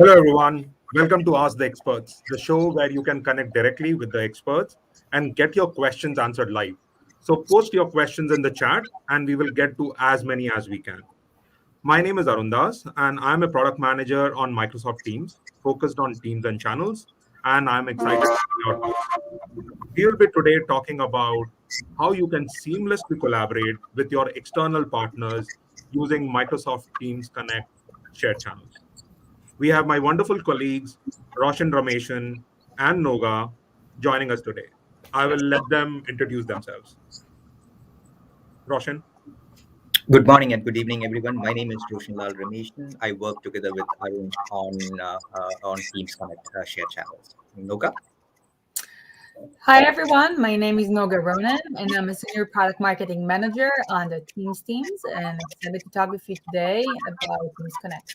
Hello, everyone. Welcome to Ask the Experts, the show where you can connect directly with the experts and get your questions answered live. So, post your questions in the chat, and we will get to as many as we can. My name is Arundas, and I'm a product manager on Microsoft Teams, focused on teams and channels, and I'm excited to be your host. We will be today talking about how you can seamlessly collaborate with your external partners using Microsoft Teams Connect shared channels. We have my wonderful colleagues, Roshan Rameshan and Noga, joining us today. I will let them introduce themselves. Roshan. Good morning and good evening, everyone. My name is Roshan Lal Rameshan. I work together with Arun on Teams Connect share channels. Noga? Hi, everyone. My name is Noga Ronan, and I'm a Senior Product Marketing Manager on the Teams teams, and excited to talk with you today about Teams Connect.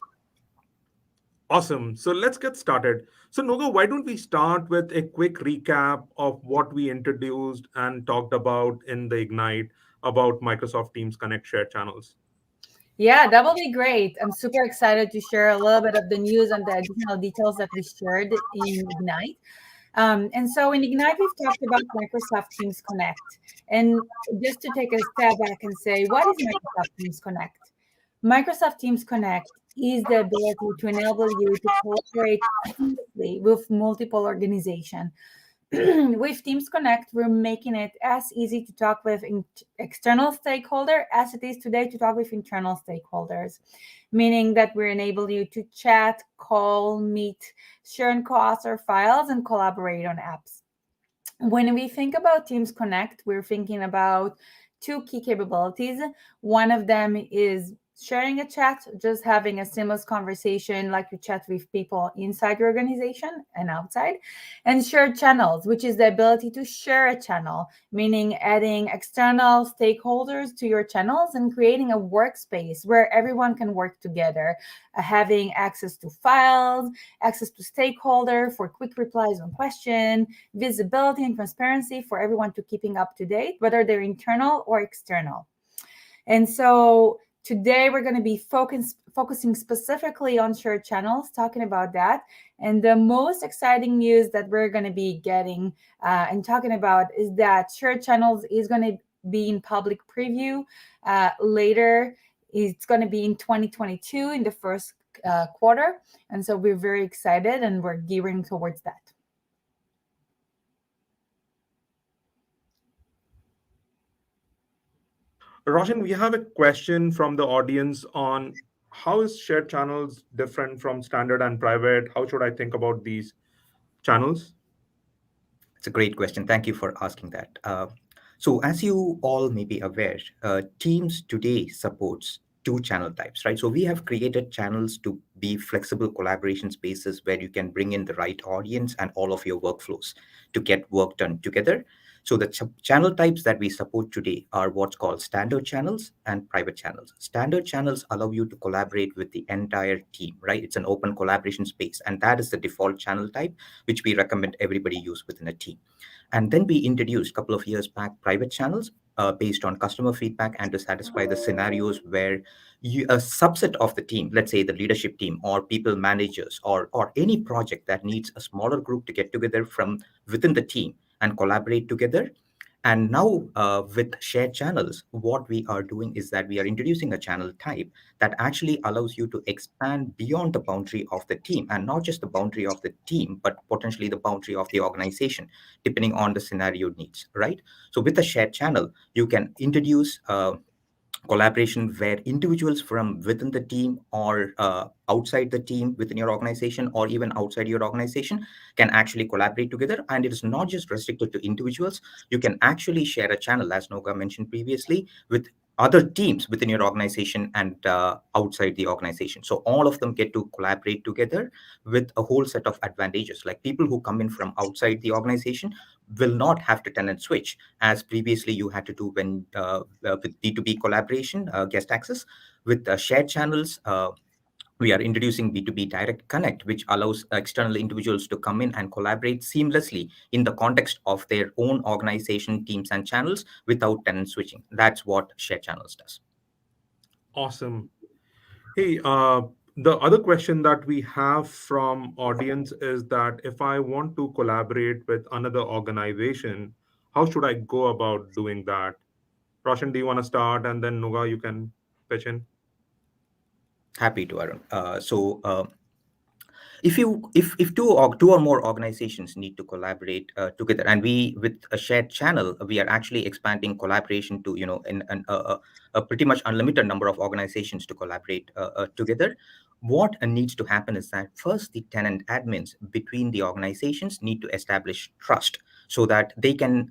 Awesome. So let's get started. So, Noga, why don't we start with a quick recap of what we introduced and talked about in the Ignite about Microsoft Teams Connect shared channels? Yeah, that will be great. I'm super excited to share a little bit of the news and the additional details that we shared in Ignite. And so in Ignite, we've talked about Microsoft Teams Connect. And just to take a step back and say, what is Microsoft Teams Connect? Microsoft Teams Connect is the ability to enable you to collaborate seamlessly with multiple organizations. With Teams Connect, we're making it as easy to talk with external stakeholder as it is today to talk with internal stakeholders, meaning that we enable you to chat, call, meet, share and co-author files, and collaborate on apps. When we think about Teams Connect, we're thinking about two key capabilities. One of them is sharing a chat, just having a seamless conversation like you chat with people inside your organization and outside, and shared channels, which is the ability to share a channel, meaning adding external stakeholders to your channels and creating a workspace where everyone can work together, having access to files, access to stakeholder for quick replies on question, visibility and transparency for everyone to keeping up to date, whether they're internal or external. And so today, we're going to be focusing specifically on shared channels, talking about that. And the most exciting news that we're going to be getting and talking about is that shared channels is going to be in public preview later. It's going to be in 2022 in the first quarter. And so we're very excited and we're gearing towards that. Roshan, we have a question from the audience on how is shared channels different from standard and private? How should I think about these channels? It's a great question. Thank you for asking that. So as you all may be aware, Teams today supports two channel types, right? So we have created channels to be flexible collaboration spaces where you can bring in the right audience and all of your workflows to get work done together. So the channel types that we support today are what's called standard channels and private channels. Standard channels allow you to collaborate with the entire team, right? It's an open collaboration space, and that is the default channel type, which we recommend everybody use within a team. And then we introduced a couple of years back private channels based on customer feedback and to satisfy the scenarios where a subset of the team, let's say the leadership team or people managers or any project that needs a smaller group to get together from within the team and collaborate together. And now with shared channels, what we are doing is that we are introducing a channel type that actually allows you to expand beyond the boundary of the team, and not just the boundary of the team, but potentially the boundary of the organization, depending on the scenario needs, right? So with a shared channel, you can introduce collaboration where individuals from within the team or outside the team within your organization or even outside your organization can actually collaborate together. And it is not just restricted to individuals. You can actually share a channel, as Noga mentioned previously, with other teams within your organization and outside the organization. So all of them get to collaborate together with a whole set of advantages. Like people who come in from outside the organization will not have to tenant switch as previously you had to do when with B2B collaboration, guest access. With shared channels, we are introducing B2B Direct Connect, which allows external individuals to come in and collaborate seamlessly in the context of their own organization, teams, and channels without tenant switching. That's what shared channels does. Awesome. Hey, The other question that we have from audience is that if I want to collaborate with another organization, how should I go about doing that? Roshan, do you want to start, and then Nuga, you can pitch in? Happy to, Arun. If two or more organizations need to collaborate together, and we with a shared channel, we are actually expanding collaboration to, a pretty much unlimited number of organizations to collaborate together. What needs to happen is that first the tenant admins between the organizations need to establish trust, so that they can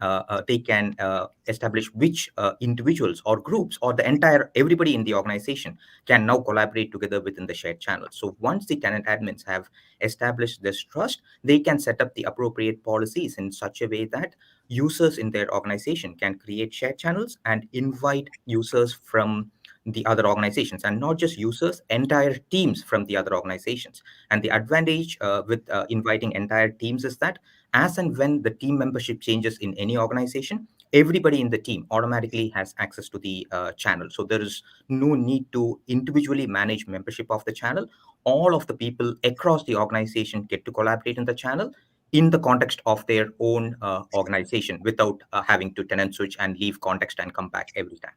establish which individuals or groups or the entire everybody in the organization can now collaborate together within the shared channel. So once the tenant admins have establish this trust, they can set up the appropriate policies in such a way that users in their organization can create shared channels and invite users from the other organizations, and not just users, entire teams from the other organizations. And the advantage with inviting entire teams is that as and when the team membership changes in any organization, everybody in the team automatically has access to the channel. So there is no need to individually manage membership of the channel. All of the people across the organization get to collaborate in the channel in the context of their own organization, without having to tenant switch and leave context and come back every time.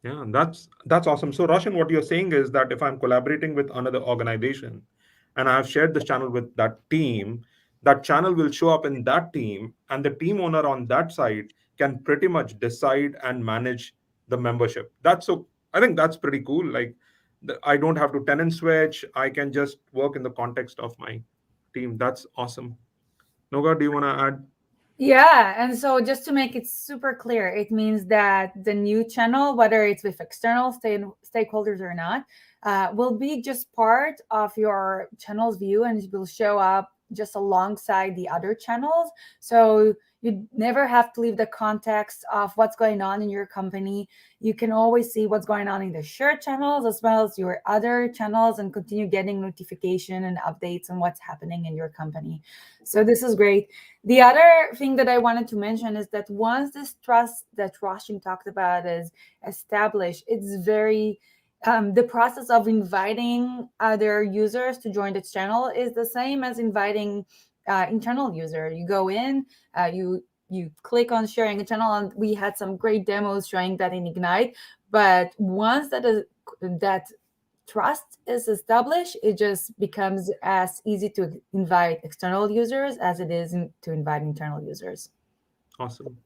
Yeah, that's awesome. So, Roshan, what you're saying is that if I'm collaborating with another organization and I have shared this channel with that team, that channel will show up in that team, and the team owner on that side can pretty much decide and manage the membership. That's so. I think that's pretty cool. Like, I don't have to tenant switch. I can just work in the context of my team. That's awesome. Noga, do you want to add? Yeah, and so just to make it super clear, it means that the new channel, whether it's with external stakeholders or not, will be just part of your channel's view, and it will show up just alongside the other channels. So you never have to leave the context of what's going on in your company. You can always see what's going on in the shared channels as well as your other channels, and continue getting notification and updates on what's happening in your company. So this is great. The other thing that I wanted to mention is that once this trust that Roshan talked about is established, it's very the process of inviting other users to join the channel is the same as inviting internal user. You go in, you click on sharing a channel, and we had some great demos showing that in Ignite. But once that trust is established, it just becomes as easy to invite external users as it is to invite internal users. Awesome.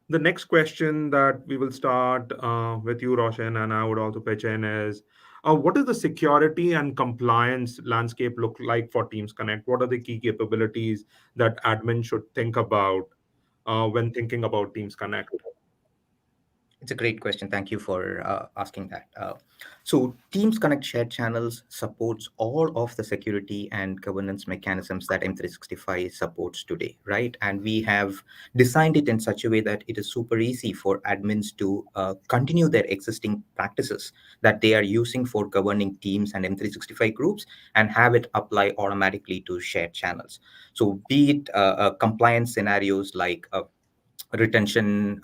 The next question that we will start with you, Roshan, and I would also pitch in is, what does the security and compliance landscape look like for Teams Connect? What are the key capabilities that admin should think about when thinking about Teams Connect? It's a great question. Thank you for asking that. So Teams Connect Shared Channels supports all of the security and governance mechanisms that M365 supports today, right? And we have designed it in such a way that it is super easy for admins to continue their existing practices that they are using for governing teams and M365 groups, and have it apply automatically to shared channels. So be it compliance scenarios like retention,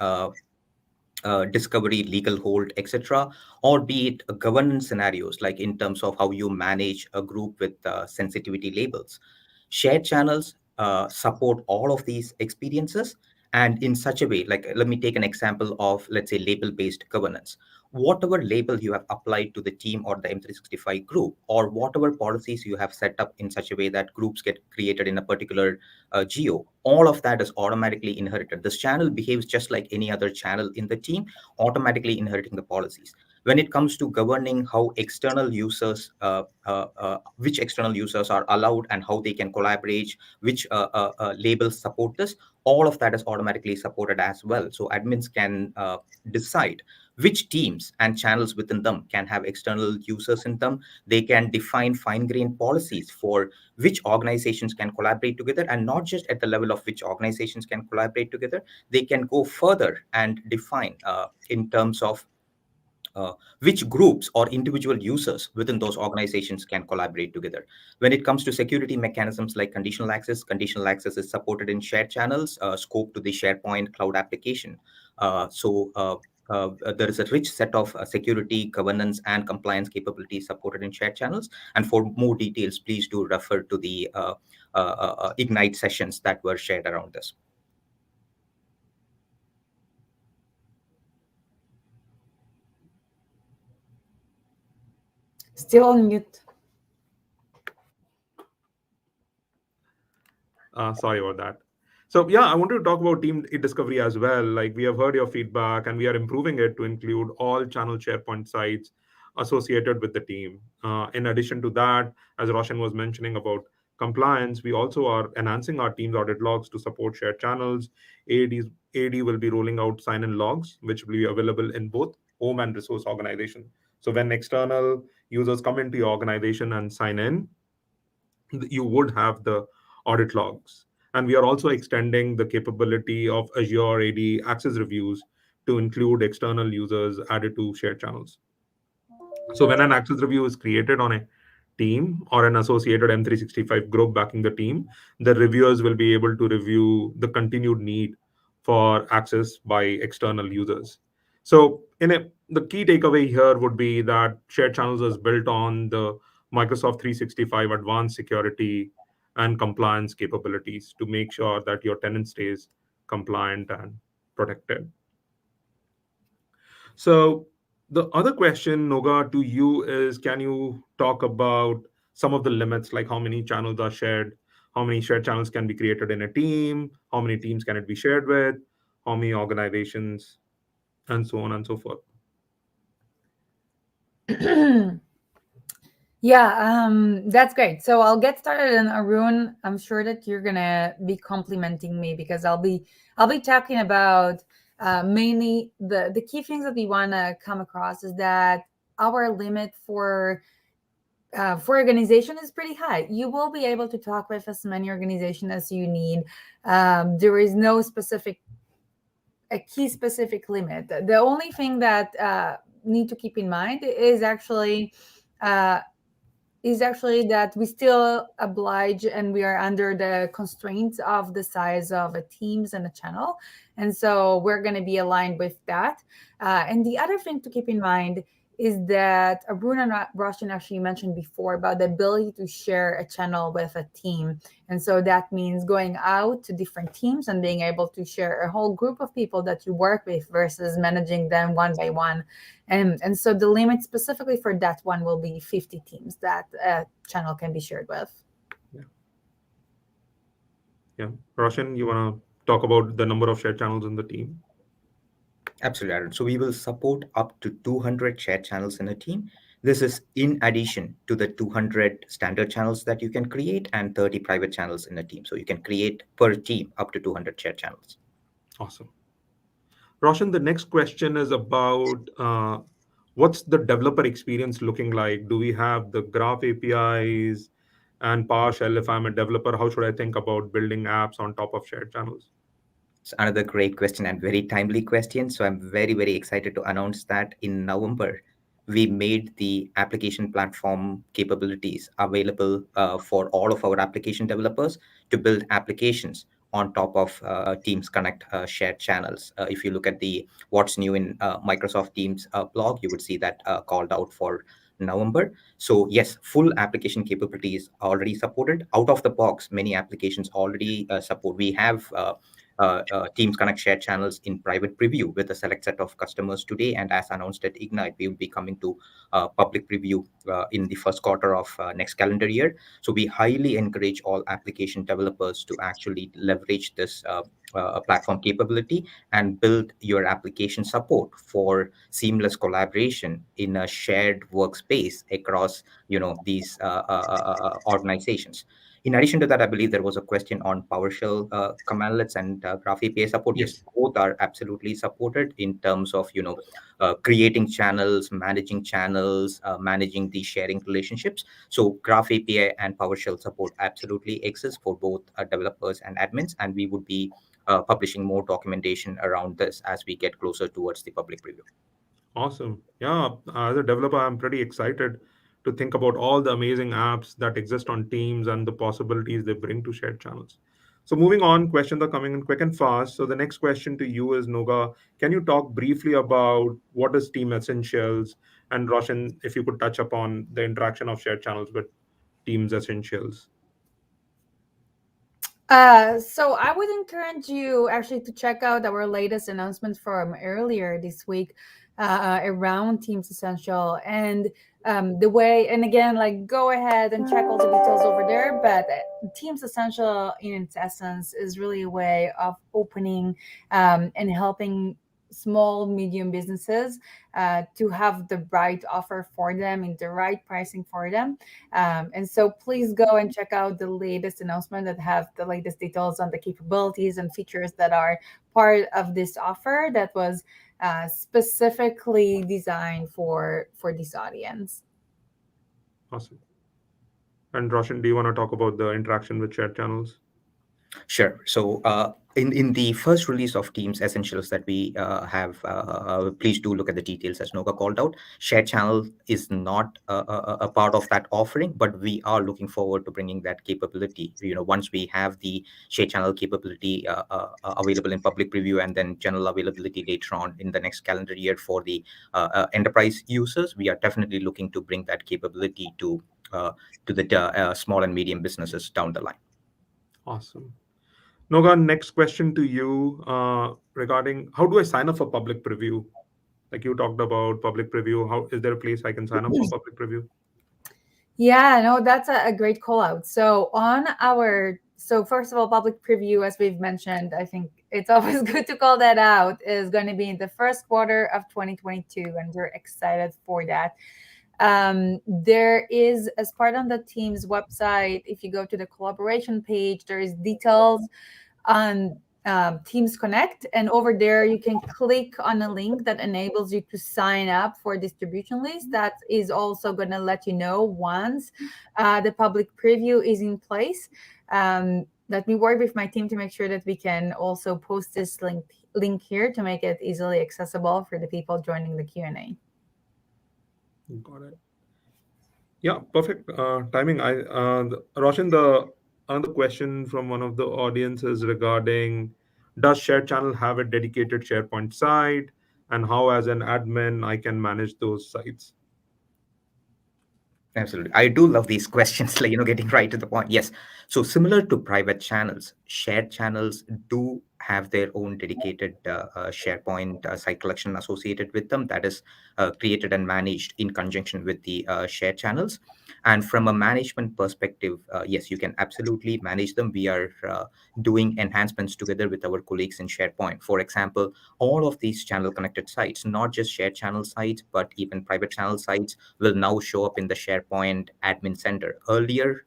discovery, legal hold, etc., or be it governance scenarios like in terms of how you manage a group with sensitivity labels. Shared channels support all of these experiences, and in such a way, like let me take an example of, let's say, label-based governance. Whatever label you have applied to the team or the M365 group, or whatever policies you have set up in such a way that groups get created in a particular geo, all of that is automatically inherited. This channel behaves just like any other channel in the team, automatically inheriting the policies. When it comes to governing how external users, which external users are allowed and how they can collaborate, which labels support this, all of that is automatically supported as well. So admins can decide which teams and channels within them can have external users in them. They can define fine-grained policies for which organizations can collaborate together, and not just at the level of which organizations can collaborate together. They can go further and define in terms of which groups or individual users within those organizations can collaborate together. When it comes to security mechanisms like conditional access is supported in shared channels, scope to the SharePoint cloud application. there is a rich set of security, governance, and compliance capabilities supported in shared channels. And for more details, please do refer to the Ignite sessions that were shared around this. Still on mute. Sorry about that. So yeah, I wanted to talk about team discovery as well. Like, we have heard your feedback and we are improving it to include all channel SharePoint sites associated with the team. In addition to that, as Roshan was mentioning about compliance, we also are enhancing our team's audit logs to support shared channels. AD will be rolling out sign-in logs, which will be available in both home and resource organization. So when external users come into your organization and sign in, you would have the audit logs. And we are also extending the capability of Azure AD access reviews to include external users added to shared channels. So when an access review is created on a team or an associated M365 group backing the team, the reviewers will be able to review the continued need for access by external users. So the key takeaway here would be that shared channels is built on the Microsoft 365 advanced security and compliance capabilities to make sure that your tenant stays compliant and protected. So the other question, Noga, to you is, can you talk about some of the limits, like how many channels are shared, how many shared channels can be created in a team, how many teams can it be shared with, how many organizations, and so on and so forth? Yeah, that's great. So I'll get started, and Arun, I'm sure that you're gonna be complimenting me because I'll be talking about mainly the key things that we want to come across is that our limit for organization is pretty high. You will be able to talk with as many organizations as you need. There is no key specific limit. The only thing that need to keep in mind is actually that we still oblige and we are under the constraints of the size of a teams and a channel. And so we're going to be aligned with that. And the other thing to keep in mind is that Arun and Roshan actually mentioned before about the ability to share a channel with a team. And so that means going out to different teams and being able to share a whole group of people that you work with versus managing them one by one. And so the limit specifically for that one will be 50 teams that a channel can be shared with. Yeah. Roshan, you want to talk about the number of shared channels in the team? Absolutely, Aaron. So we will support up to 200 shared channels in a team. This is in addition to the 200 standard channels that you can create and 30 private channels in a team. So you can create per team up to 200 shared channels. Awesome. Roshan, the next question is about what's the developer experience looking like? Do we have the graph APIs and PowerShell? If I'm a developer, how should I think about building apps on top of shared channels? It's another great question and very timely question. So I'm very, very excited to announce that in November, we made the application platform capabilities available for all of our application developers to build applications on top of Teams Connect shared channels. If you look at the what's new in Microsoft Teams blog, you would see that called out for November. So yes, full application capabilities already supported out of the box. Many applications already support. We have Teams Connect shared channels in private preview with a select set of customers today. And as announced at Ignite, we will be coming to public preview in the first quarter of next calendar year. So we highly encourage all application developers to actually leverage this platform capability and build your application support for seamless collaboration in a shared workspace across these organizations. In addition to that, I believe there was a question on PowerShell commandlets and Graph API support. Yes, both are absolutely supported in terms of creating channels, managing the sharing relationships. So Graph API and PowerShell support absolutely exists for both developers and admins, and we would be publishing more documentation around this as we get closer towards the public preview. Awesome. Yeah, as a developer, I'm pretty excited to think about all the amazing apps that exist on Teams and the possibilities they bring to shared channels. So moving on, questions are coming in quick and fast. So the next question to you is, Noga, can you talk briefly about what is Team Essentials? And Roshan, if you could touch upon the interaction of shared channels with Teams Essentials. So I would encourage you actually to check out our latest announcement from earlier this week around Teams Essential and the way. And again, like go ahead and check all the details over there. But Teams Essential, in its essence, is really a way of opening and helping small medium businesses to have the right offer for them and the right pricing for them. And so please go and check out the latest announcement that have the latest details on the capabilities and features that are part of this offer that was specifically designed for this audience. Awesome. And Roshan, do you want to talk about the interaction with shared channels? Sure. So in the first release of Teams Essentials that we have, please do look at the details as Noga called out. Share Channel is not a part of that offering, but we are looking forward to bringing that capability. Once we have the Share Channel capability available in public preview and then general availability later on in the next calendar year for the enterprise users, we are definitely looking to bring that capability to the small and medium businesses down the line. Awesome. Noga, next question to you regarding how do I sign up for public preview? Like you talked about public preview. How is there a place I can sign up for public preview? Yeah, no, that's a great call out. So first of all, public preview, as we've mentioned, I think it's always good to call that out, is going to be in the first quarter of 2022, and we're excited for that. There is, as part on the Teams website, if you go to the collaboration page, there is details on Teams Connect, and over there you can click on a link that enables you to sign up for a distribution list. That is also going to let you know once the public preview is in place. Let me work with my team to make sure that we can also post this link here to make it easily accessible for the people joining the Q&A. Got it. Yeah, perfect timing. Roshan, another question from one of the audiences regarding, does Share Channel have a dedicated SharePoint site, and how, as an admin, I can manage those sites? Absolutely. I do love these questions, like, getting right to the point. Yes. So similar to private channels, shared channels do have their own dedicated SharePoint site collection associated with them that is created and managed in conjunction with the shared channels. And from a management perspective, yes, you can absolutely manage them. We are doing enhancements together with our colleagues in SharePoint. For example, all of these channel connected sites, not just shared channel sites, but even private channel sites, will now show up in the SharePoint admin center. Earlier,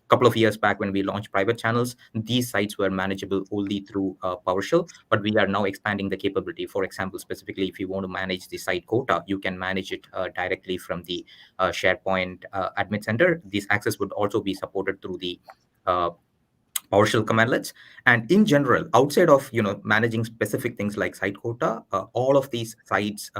couple of years back when we launched private channels, these sites were manageable only through PowerShell, but we are now expanding the capability. For example, specifically, if you want to manage the site quota, you can manage it directly from the SharePoint admin center. This access would also be supported through the PowerShell commandlets. And in general, outside of managing specific things like site quota, all of these sites,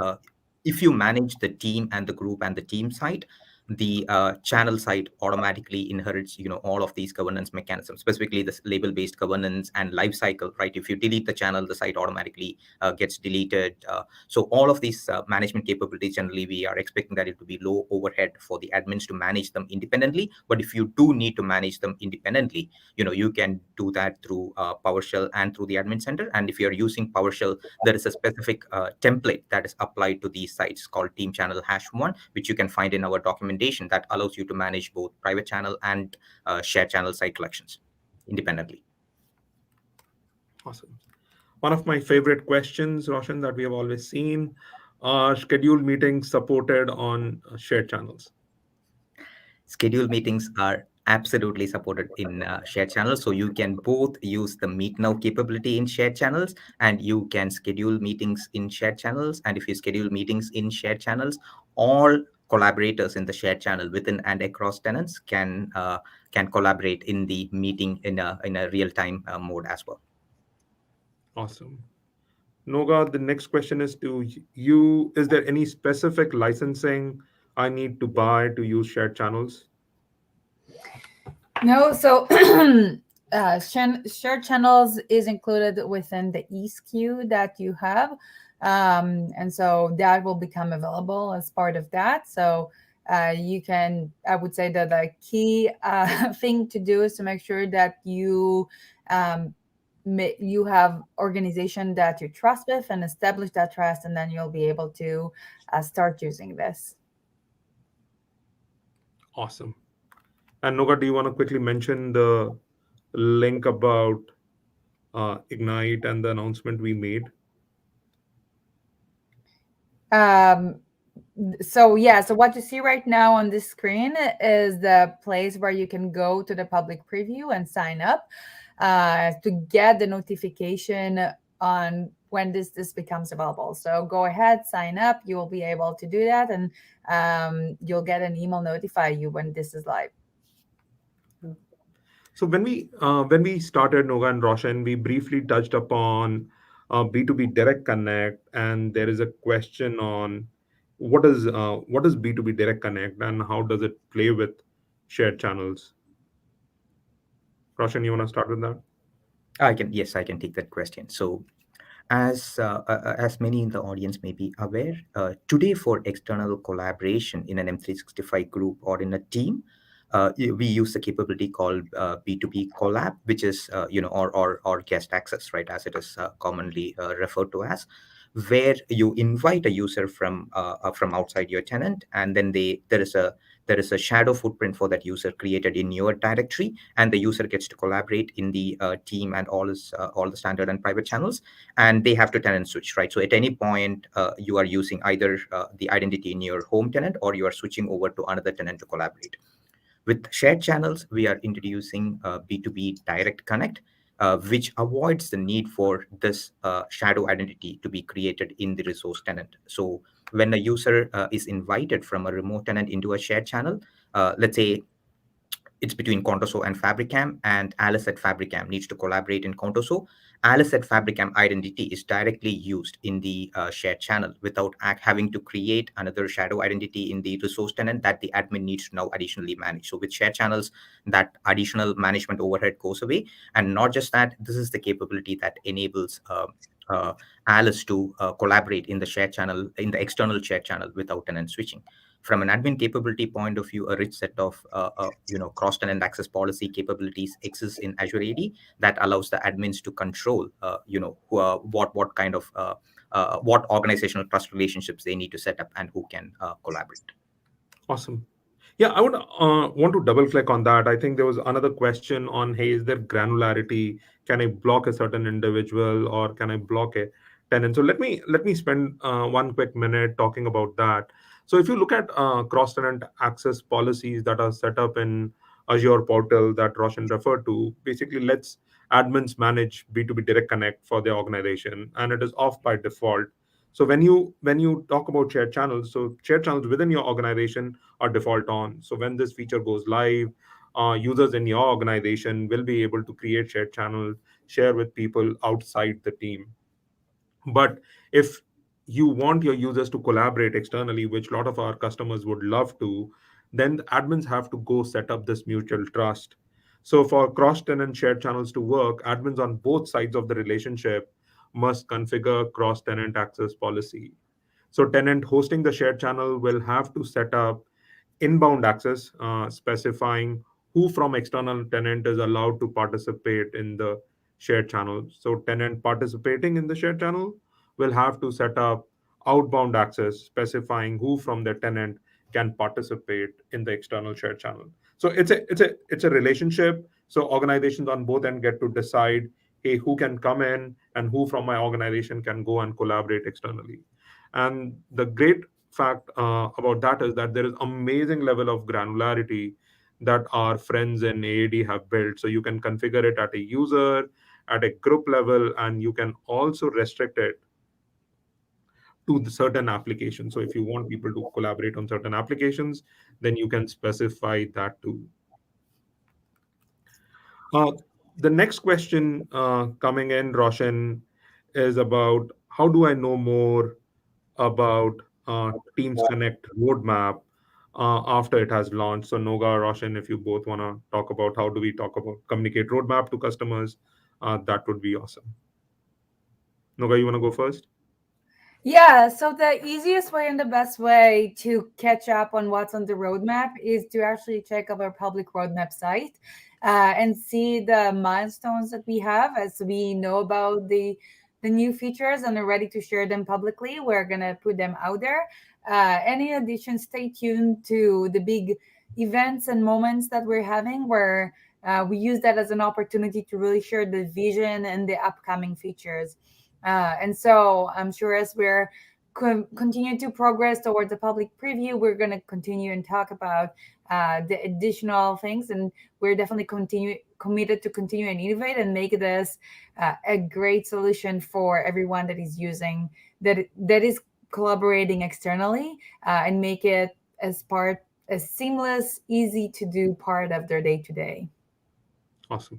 if you manage the team and the group and the team site, the channel site automatically inherits all of these governance mechanisms, specifically this label based governance and life cycle, right? If you delete the channel, the site automatically gets deleted. So all of these management capabilities, generally we are expecting that it to be low overhead for the admins to manage them independently. But if you do need to manage them independently, you can do that through PowerShell and through the admin center. And if you're using PowerShell, there is a specific template that is applied to these sites called Team Channel #1, which you can find in our documentation, that allows you to manage both private channel and shared channel site collections independently. Awesome. One of my favorite questions, Roshan, that we have always seen, are scheduled meetings supported on shared channels? Scheduled meetings are absolutely supported in shared channels. So you can both use the Meet Now capability in shared channels, and you can schedule meetings in shared channels. And if you schedule meetings in shared channels, all collaborators in the shared channel within and across tenants can collaborate in the meeting in a real-time mode as well. Awesome. Noga, the next question is to you. Is there any specific licensing I need to buy to use shared channels? No, so shared channels is included within the eSKU that you have. And so that will become available as part of that. So you can, I would say that the key thing to do is to make sure that um, you have organization that you trust with and establish that trust, and then you'll be able to start using this. Awesome. And Noga, do you want to quickly mention the link about Ignite and the announcement we made? Um, so yeah, so what you see right now on this screen is the place where you can go to the public preview and sign up to get the notification on when this becomes available. So go ahead, sign up. You will be able to do that, and you'll get an email notify you when this is live. So when we started, Noga and Roshan, we briefly touched upon B2B Direct Connect, and there is a question on what is B2B Direct Connect and how does it play with shared channels? Roshan, you want to start with that? Yes, I can take that question. So, as many in the audience may be aware, today for external collaboration in an M365 group or in a team, we use a capability called B2B Collab, which is or guest access, right, as it is commonly referred to as, where you invite a user from outside your tenant, and then there is a shadow footprint for that user created in your directory, and the user gets to collaborate in the team and all the standard and private channels, and they have to tenant switch, right? So at any point, you are using either the identity in your home tenant, or you are switching over to another tenant to collaborate. With shared channels, we are introducing B2B Direct Connect, which avoids the need for this shadow identity to be created in the resource tenant. So when a user is invited from a remote tenant into a shared channel, let's say it's between Contoso and Fabricam, and Alice at Fabricam needs to collaborate in Contoso. Alice at Fabricam identity is directly used in the shared channel without having to create another shadow identity in the resource tenant that the admin needs to now additionally manage. So with shared channels, that additional management overhead goes away. And not just that, this is the capability that enables Alice to collaborate in the shared channel, in the external shared channel, without tenant switching. From an admin capability point of view, a rich set of cross-tenant access policy capabilities exists in Azure AD that allows the admins to control what kind of what organizational trust relationships they need to set up and who can collaborate. Awesome. Yeah, I would want to double click on that. I think there was another question on, hey, is there granularity? Can I block a certain individual or can I block a tenant? So let me spend one quick minute talking about that. So if you look at cross-tenant access policies that are set up in Azure portal that Roshan referred to, basically lets admins manage B2B Direct Connect for their organization, and it is off by default. So when you talk about shared channels, so shared channels within your organization are default on. So when this feature goes live, users in your organization will be able to create shared channels, share with people outside the team. But if you want your users to collaborate externally, which a lot of our customers would love to, then the admins have to go set up this mutual trust. So for cross-tenant shared channels to work, admins on both sides of the relationship must configure cross-tenant access policy. So tenant hosting the shared channel will have to set up inbound access, specifying who from external tenant is allowed to participate in the shared channel. So tenant participating in the shared channel will have to set up outbound access, specifying who from the tenant can participate in the external shared channel. So it's a relationship. So organizations on both end get to decide, hey, who can come in and who from my organization can go and collaborate externally. And the great fact about that is that there is amazing level of granularity that our friends in AAD have built. So you can configure it at a user, at a group level, and you can also restrict it to the certain applications. So if you want people to collaborate on certain applications, then you can specify that too. Uh, the next question coming in, Roshan, is about how do I know more about Teams Connect roadmap? after it has launched. So Noga, Roshan, if you both want to talk about how do we talk about communicate roadmap to customers, that would be awesome. Noga, you want to go first? Yeah, so the easiest way and the best way to catch up on what's on the roadmap is to actually check out our public roadmap site and see the milestones that we have as we know about the new features and are ready to share them publicly. We're gonna put them out there. Any additions, stay tuned to the big events and moments that we're having where we use that as an opportunity to really share the vision and the upcoming features. And so I'm sure as we're continue to progress towards a public preview, we're going to continue and talk about the additional things. And we're definitely committed to continue and innovate and make this a great solution for everyone that is using, that is collaborating externally and make it a seamless, easy to do part of their day to day. Awesome.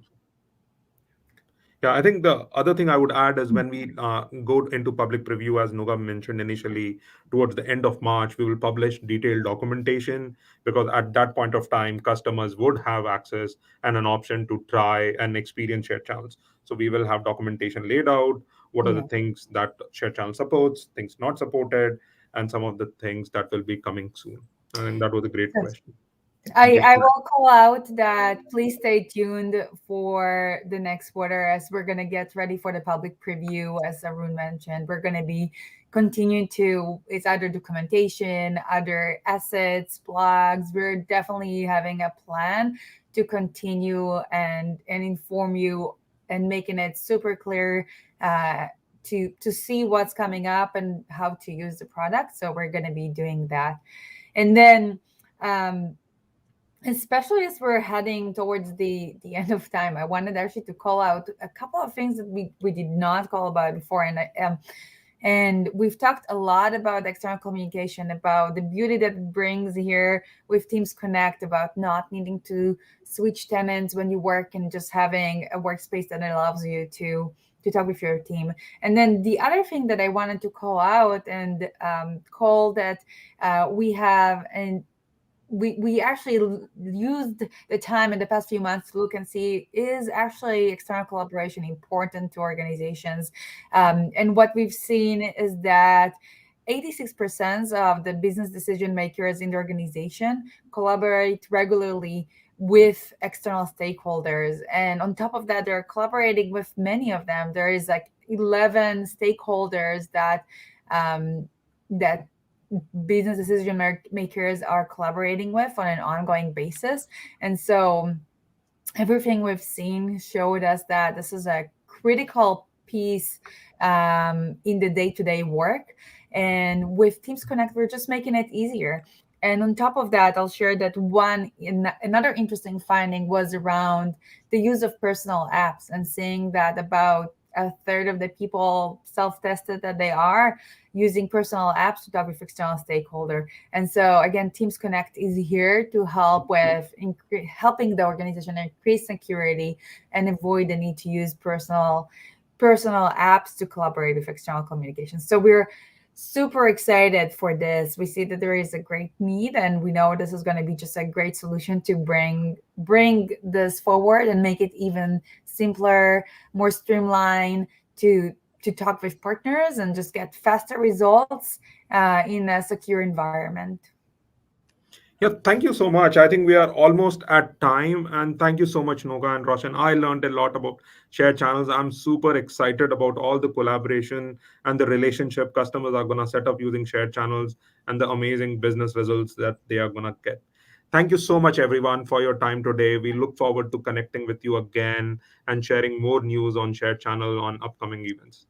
Yeah, I think the other thing I would add is when we go into public preview, as Noga mentioned initially, towards the end of March, we will publish detailed documentation because at that point of time, customers would have access and an option to try and experience shared channels. So we will have documentation laid out. What are the Yeah. things that shared channel supports, things not supported, and some of the things that will be coming soon. I think that was a great That's question. I will call out that please stay tuned for the next quarter as we're going to get ready for the public preview. As Arun mentioned, we're going to be continuing to, it's either documentation, other assets, blogs. We're definitely having a plan to continue and inform you and making it super clear to see what's coming up and how to use the product. So we're going to be doing that. And then, especially as we're heading towards the end of time, I wanted actually to call out a couple of things that we did not call about before. And we've talked a lot about external communication, about the beauty that it brings here with Teams Connect, about not needing to switch tenants when you work and just having a workspace that allows you to talk with your team. And then the other thing that I wanted to call out and call that we have, and we actually used the time in the past few months to look and see, is actually external collaboration important to organizations? And what we've seen is that 86% of the business decision makers in the organization collaborate regularly with external stakeholders. And on top of that, they're collaborating with many of them. There is like 11 stakeholders that that business decision makers are collaborating with on an ongoing basis. And so everything we've seen showed us that this is a critical piece in the day-to-day work. And with Teams Connect, we're just making it easier. And on top of that, I'll share that another interesting finding was around the use of personal apps, and seeing that about a third of the people self-tested that they are using personal apps to talk with external stakeholder. And so again, Teams Connect is here to help with helping the organization increase security and avoid the need to use personal apps to collaborate with external communication. So we're super excited for this. We see that there is a great need, and we know this is going to be just a great solution to bring this forward and make it even simpler, more streamlined to talk with partners and just get faster results in a secure environment. Yeah, thank you so much. I think we are almost at time. And thank you so much, Noga and Roshan. I learned a lot about shared channels. I'm super excited about all the collaboration and the relationship customers are going to set up using shared channels and the amazing business results that they are going to get. Thank you so much, everyone, for your time today. We look forward to connecting with you again and sharing more news on shared channel on upcoming events.